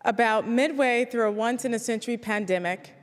About midway through a once-in-a-century pandemic,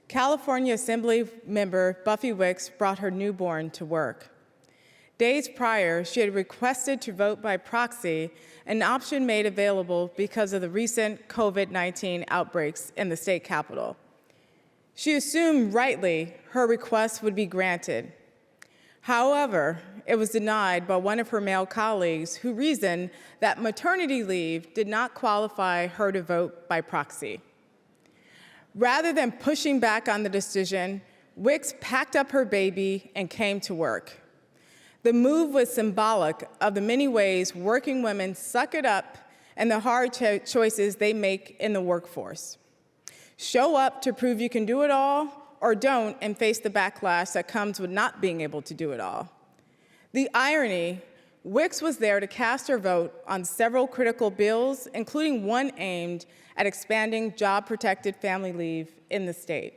California Assembly member Buffy Wicks brought her newborn to work. Days prior, she had requested to vote by proxy, an option made available because of the recent COVID-19 outbreaks in the state capitol. She assumed rightly her request would be granted. However, it was denied by one of her male colleagues who reasoned that maternity leave did not qualify her to vote by proxy. Rather than pushing back on the decision, Wicks packed up her baby and came to work. The move was symbolic of the many ways working women suck it up and the hard choices they make in the workforce. Show up to prove you can do it all, or don't and face the backlash that comes with not being able to do it all. The irony, Wicks was there to cast her vote on several critical bills, including one aimed at expanding job-protected family leave in the state.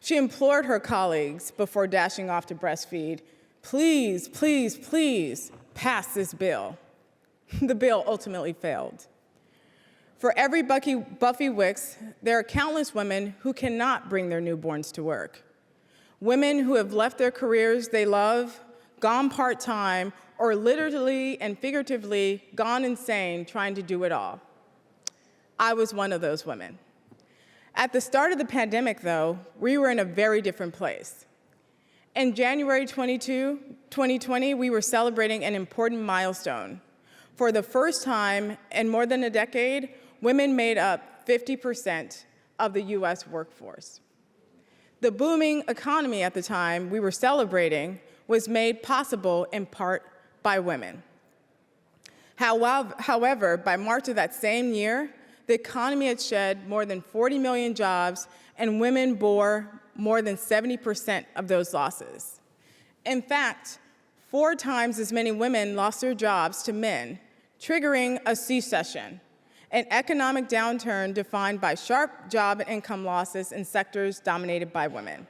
She implored her colleagues before dashing off to breastfeed, please, please, please, pass this bill. The bill ultimately failed. For every Buffy Wicks, there are countless women who cannot bring their newborns to work. Women who have left their careers they love, gone part-time, or literally and figuratively gone insane trying to do it all. I was one of those women. At the start of the pandemic, though, we were in a very different place. In January 2020, we were celebrating an important milestone. For the first time in more than a decade, women made up 50% of the US workforce. The booming economy at the time we were celebrating was made possible in part by women. However, by March of that same year, the economy had shed more than 40 million jobs, and women bore more than 70% of those losses. In fact, 4 times as many women lost their jobs to men, triggering a recession, an economic downturn defined by sharp job and income losses in sectors dominated by women.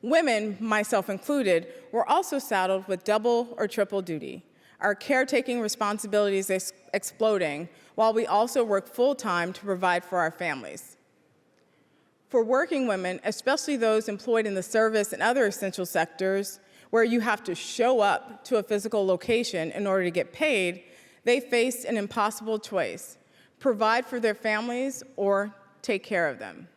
Women, myself included, were also saddled with double or triple duty, our caretaking responsibilities exploding, while we also work full-time to provide for our families. For working women, especially those employed in the service and other essential sectors, where you have to show up to a physical location in order to get paid, they faced an impossible choice: provide for their families or take care of them.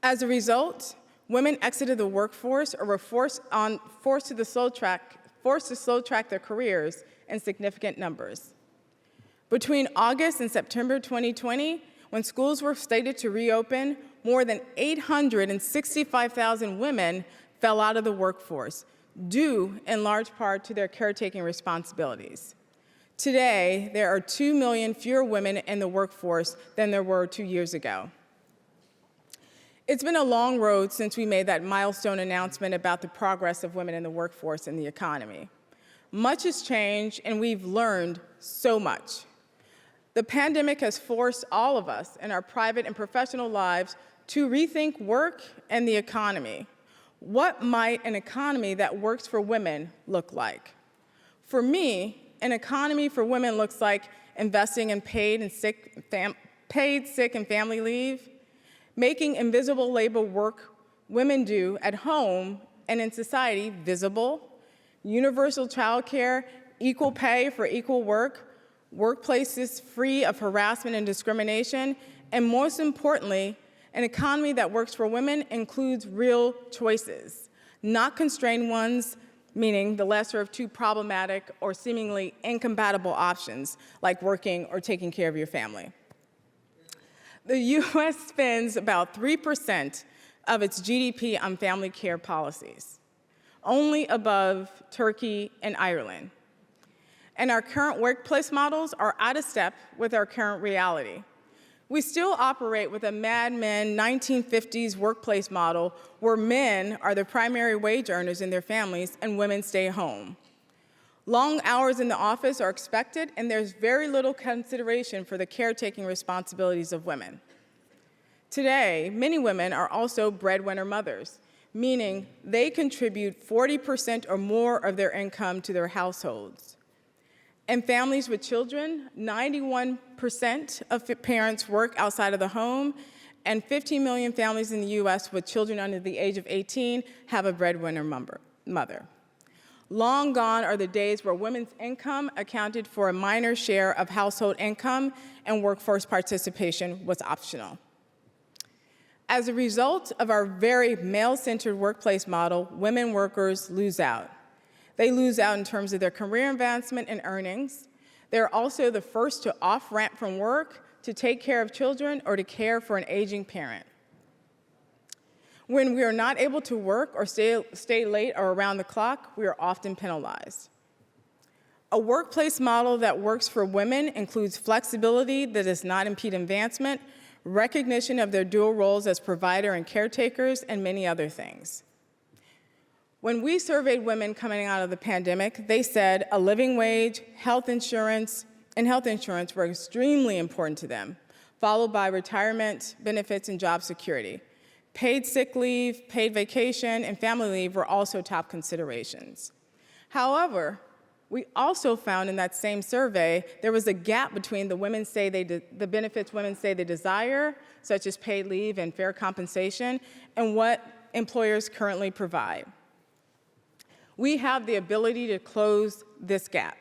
As a result, women exited the workforce or were forced to slow track their careers in significant numbers. Between August and September 2020, when schools were slated to reopen, more than 865,000 women fell out of the workforce, due in large part to their caretaking responsibilities. Today, there are 2 million fewer women in the workforce than there were 2 years ago. It's been a long road since we made that milestone announcement about the progress of women in the workforce and the economy. Much has changed, and we've learned so much. The pandemic has forced all of us in our private and professional lives to rethink work and the economy. What might an economy that works for women look like? For me, an economy for women looks like investing in paid, sick, and family leave, making invisible labor work women do at home and in society visible, universal childcare, equal pay for equal work, workplaces free of harassment and discrimination, and most importantly, an economy that works for women includes real choices, not constrained ones, meaning the lesser of two problematic or seemingly incompatible options, like working or taking care of your family. The US spends about 3% of its GDP on family care policies, only above Turkey and Ireland. And our current workplace models are out of step with our current reality. We still operate with a Mad Men 1950s workplace model where men are the primary wage earners in their families and women stay home. Long hours in the office are expected, and there's very little consideration for the caretaking responsibilities of women. Today, many women are also breadwinner mothers, meaning they contribute 40% or more of their income to their households. In families with children, 91% of parents work outside of the home, and 15 million families in the US with children under the age of 18 have a breadwinner mother. Long gone are the days where women's income accounted for a minor share of household income and workforce participation was optional. As a result of our very male-centered workplace model, women workers lose out. They lose out in terms of their career advancement and earnings. They're also the first to off-ramp from work to take care of children or to care for an aging parent. When we are not able to work or stay late or around the clock, we are often penalized. A workplace model that works for women includes flexibility that does not impede advancement, recognition of their dual roles as provider and caretakers, and many other things. When we surveyed women coming out of the pandemic, they said a living wage, health insurance were extremely important to them, followed by retirement benefits and job security. Paid sick leave, paid vacation, and family leave were also top considerations. However, we also found in that same survey there was a gap between the benefits women say they desire, such as paid leave and fair compensation, and what employers currently provide. We have the ability to close this gap.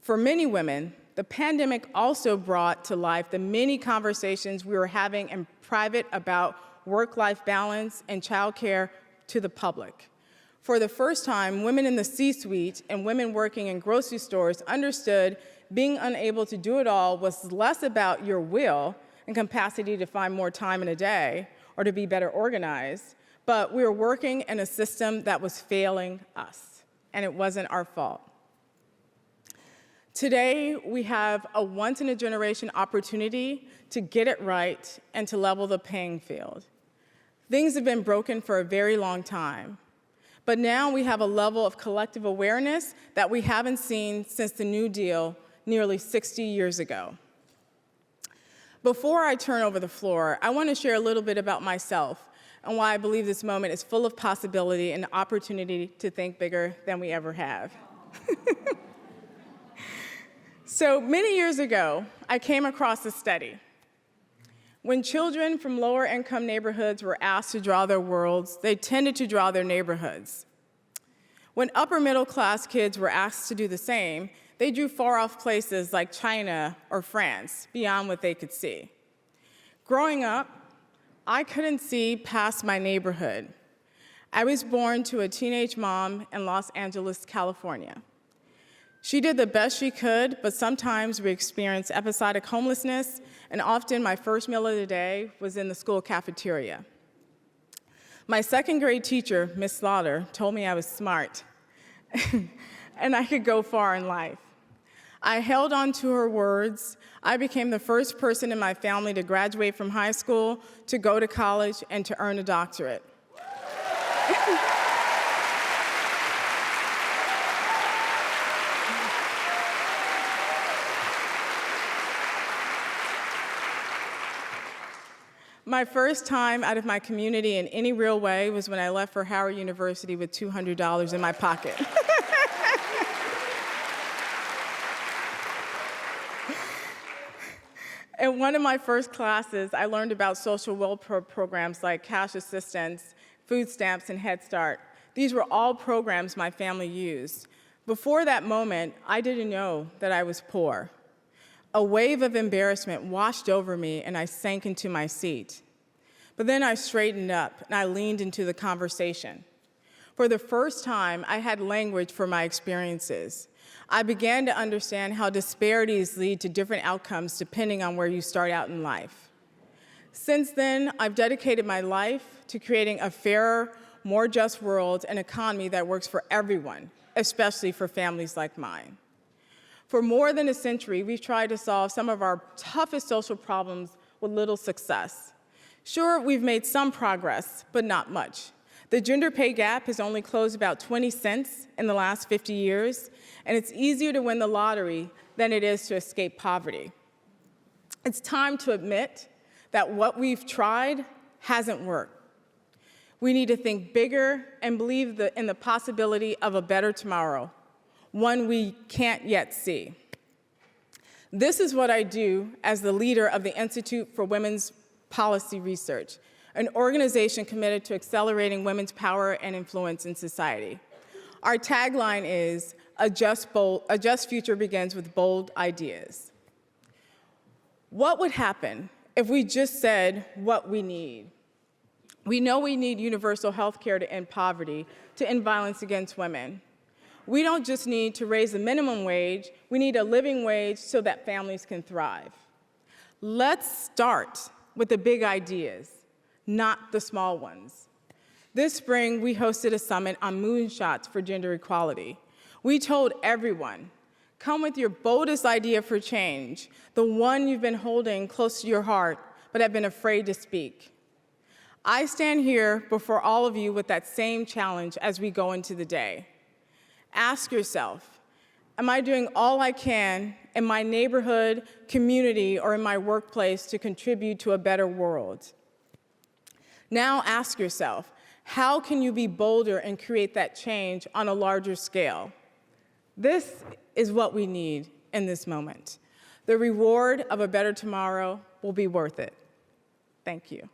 For many women, the pandemic also brought to life the many conversations we were having in private about work-life balance and childcare to the public. For the first time, women in the C-suite and women working in grocery stores understood being unable to do it all was less about your will and capacity to find more time in a day or to be better organized, but we were working in a system that was failing us, and it wasn't our fault. Today, we have a once-in-a-generation opportunity to get it right and to level the playing field. Things have been broken for a very long time, but now we have a level of collective awareness that we haven't seen since the New Deal nearly 60 years ago. Before I turn over the floor, I want to share a little bit about myself and why I believe this moment is full of possibility and opportunity to think bigger than we ever have. So many years ago, I came across a study. When children from lower income neighborhoods were asked to draw their worlds, they tended to draw their neighborhoods. When upper middle class kids were asked to do the same, they drew far off places like China or France, beyond what they could see. Growing up, I couldn't see past my neighborhood. I was born to a teenage mom in Los Angeles, California. She did the best she could, but sometimes we experienced episodic homelessness, and often my first meal of the day was in the school cafeteria. My second grade teacher, Miss Slaughter, told me I was smart, and I could go far in life. I held on to her words. I became the first person in my family to graduate from high school, to go to college, and to earn a doctorate. My first time out of my community in any real way was when I left for Howard University with $200 in my pocket. In one of my first classes, I learned about social welfare programs like cash assistance, food stamps, and Head Start. These were all programs my family used. Before that moment, I didn't know that I was poor. A wave of embarrassment washed over me, and I sank into my seat. But then I straightened up, and I leaned into the conversation. For the first time, I had language for my experiences. I began to understand how disparities lead to different outcomes depending on where you start out in life. Since then, I've dedicated my life to creating a fairer, more just world and economy that works for everyone, especially for families like mine. For more than a century, we've tried to solve some of our toughest social problems with little success. Sure, we've made some progress, but not much. The gender pay gap has only closed about 20 cents in the last 50 years, and it's easier to win the lottery than it is to escape poverty. It's time to admit that what we've tried hasn't worked. We need to think bigger and believe in the possibility of a better tomorrow, one we can't yet see. This is what I do as the leader of the Institute for Women's Policy Research, an organization committed to accelerating women's power and influence in society. Our tagline is, a just future begins with bold ideas. What would happen if we just said what we need? We know we need universal health care to end poverty, to end violence against women. We don't just need to raise the minimum wage, we need a living wage so that families can thrive. Let's start with the big ideas, not the small ones. This spring, we hosted a summit on moonshots for gender equality. We told everyone, come with your boldest idea for change, the one you've been holding close to your heart but have been afraid to speak. I stand here before all of you with that same challenge as we go into the day. Ask yourself, am I doing all I can in my neighborhood, community, or in my workplace to contribute to a better world? Now ask yourself, how can you be bolder and create that change on a larger scale? This is what we need in this moment. The reward of a better tomorrow will be worth it. Thank you.